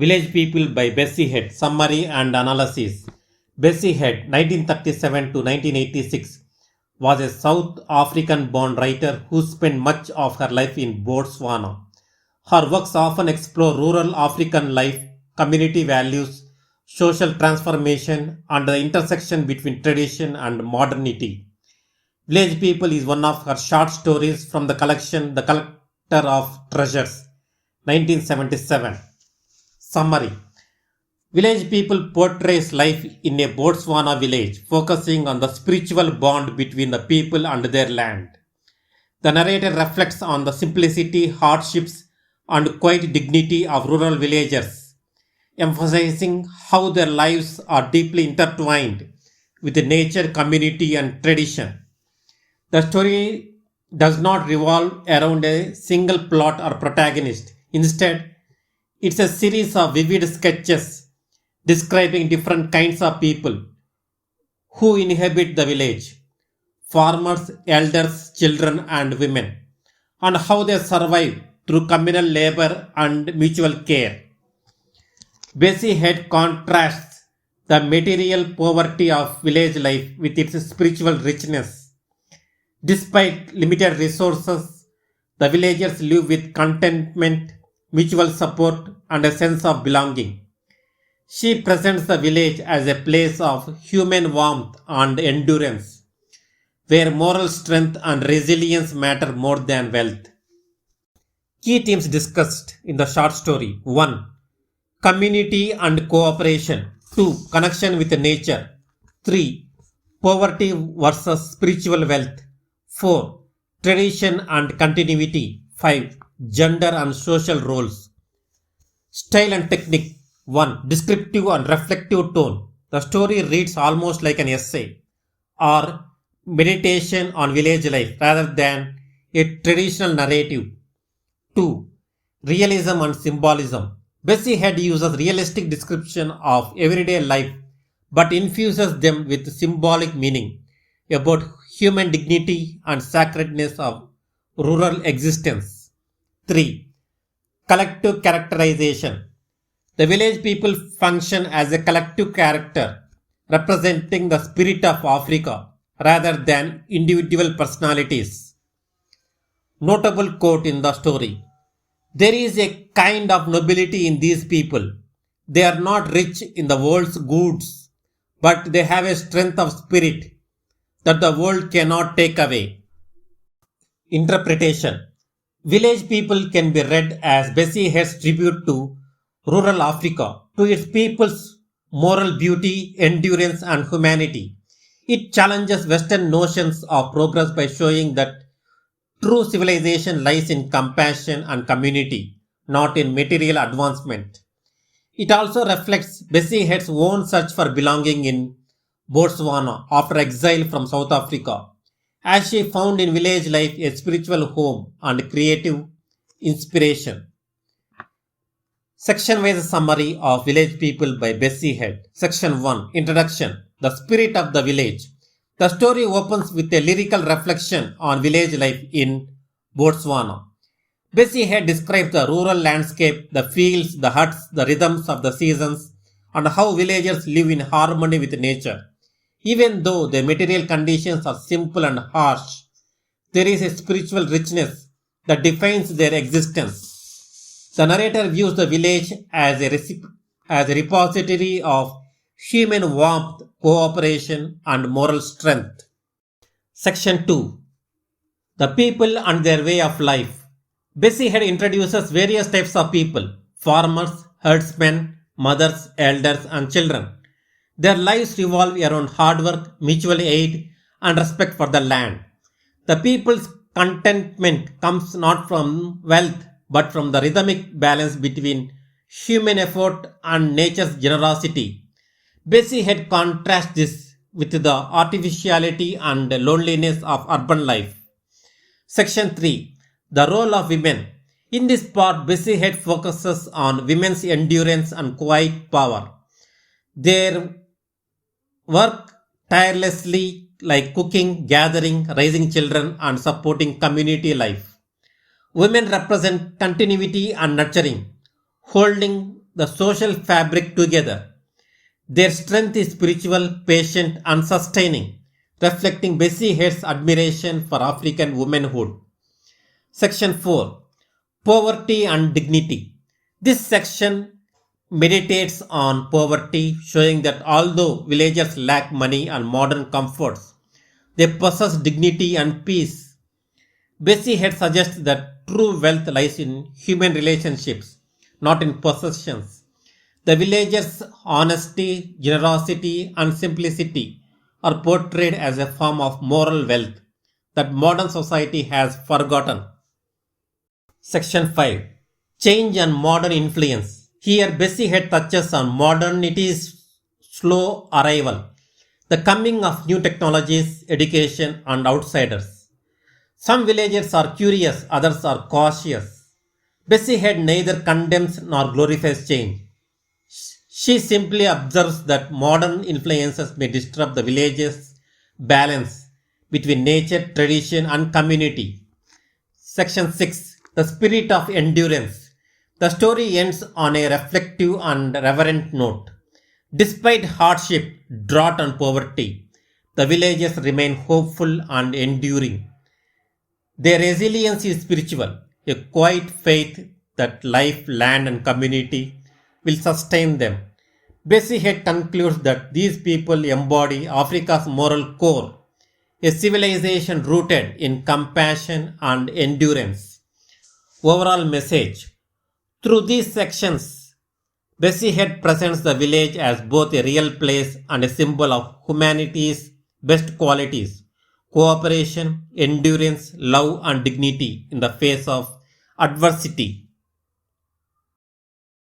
Village People by Bessie Head. Summary and analysis. Bessie Head, 1937 to 1986, was a South African born writer who spent much of her life in Botswana. Her works often explore rural African life, community values, social transformation, and the intersection between tradition and modernity. Village People is one of her short stories from the collection The Collector of Treasures, 1977. Summary. Village People portrays life in a Botswana village, focusing on the spiritual bond between the people and their land. The narrator reflects on the simplicity, hardships, and quiet dignity of rural villagers, emphasizing how their lives are deeply intertwined with nature, community, and tradition. The story does not revolve around a single plot or protagonist. Instead, it's a series of vivid sketches describing different kinds of people who inhabit the village: farmers, elders, children, and women, and how they survive through communal labor and mutual care. Bessie Head contrasts the material poverty of village life with its spiritual richness. Despite limited resources, the villagers live with contentment, mutual support, and a sense of belonging. She presents the village as a place of human warmth and endurance, where moral strength and resilience matter more than wealth. Key themes discussed in the short story: 1. Community and cooperation; 2. Connection with nature; 3. Poverty versus spiritual wealth; 4. Tradition and continuity; 5. Gender and social roles. Style and technique. 1. Descriptive and reflective tone. The story reads almost like an essay or meditation on village life rather than a traditional narrative. 2. Realism and symbolism. Bessie Head uses realistic description of everyday life but infuses them with symbolic meaning about human dignity and sacredness of rural existence. 3. Collective characterization. The village people function as a collective character representing the spirit of Africa rather than individual personalities. Notable quote in the story: "There is a kind of nobility in these people. They are not rich in the world's goods, but they have a strength of spirit that the world cannot take away." Interpretation. Village People can be read as Bessie Head's tribute to rural Africa, to its people's moral beauty, endurance, and humanity. It challenges Western notions of progress by showing that true civilization lies in compassion and community, not in material advancement. It also reflects Bessie Head's own search for belonging in Botswana after exile from South Africa, as she found in village life a spiritual home and creative inspiration. Section-wise summary of Village People by Bessie Head. Section 1. Introduction. The spirit of the village. The story opens with a lyrical reflection on village life in Botswana. Bessie Head describes the rural landscape, the fields, the huts, the rhythms of the seasons, and how villagers live in harmony with nature. Even though their material conditions are simple and harsh, there is a spiritual richness that defines their existence. The narrator views the village as a repository of human warmth, cooperation, and moral strength. Section 2. The people and their way of life. Bessie Head introduces various types of people: farmers, herdsmen, mothers, elders, and children. Their lives revolve around hard work, mutual aid, and respect for the land. The people's contentment comes not from wealth but from the rhythmic balance between human effort and nature's generosity. Bessie Head contrasts this with the artificiality and loneliness of urban life. Section 3. The role of women. In this part, Bessie Head focuses on women's endurance and quiet power. Their work tirelessly, like cooking, gathering, raising children, and supporting community life. Women represent continuity and nurturing, holding the social fabric together. Their strength is spiritual, patient, and sustaining, reflecting Bessie Head's admiration for African womanhood. Section 4, Poverty and Dignity. This section meditates on poverty, showing that although villagers lack money and modern comforts, they possess dignity and peace. Bessie Head suggests that true wealth lies in human relationships, not in possessions. The villagers' honesty, generosity, and simplicity are portrayed as a form of moral wealth that modern society has forgotten. Section 5, Change and Modern Influence. Here, Bessie Head touches on modernity's slow arrival, the coming of new technologies, education, and outsiders. Some villagers are curious, others are cautious. Bessie Head neither condemns nor glorifies change. She simply observes that modern influences may disrupt the village's balance between nature, tradition, and community. Section 6, The Spirit of Endurance. The story ends on a reflective and reverent note. Despite hardship, drought, and poverty, the villagers remain hopeful and enduring. Their resilience is spiritual, a quiet faith that life, land, and community will sustain them. Bessie Head concludes that these people embody Africa's moral core, a civilization rooted in compassion and endurance. Overall message. Through these sections, Bessie Head presents the village as both a real place and a symbol of humanity's best qualities: cooperation, endurance, love, and dignity in the face of adversity.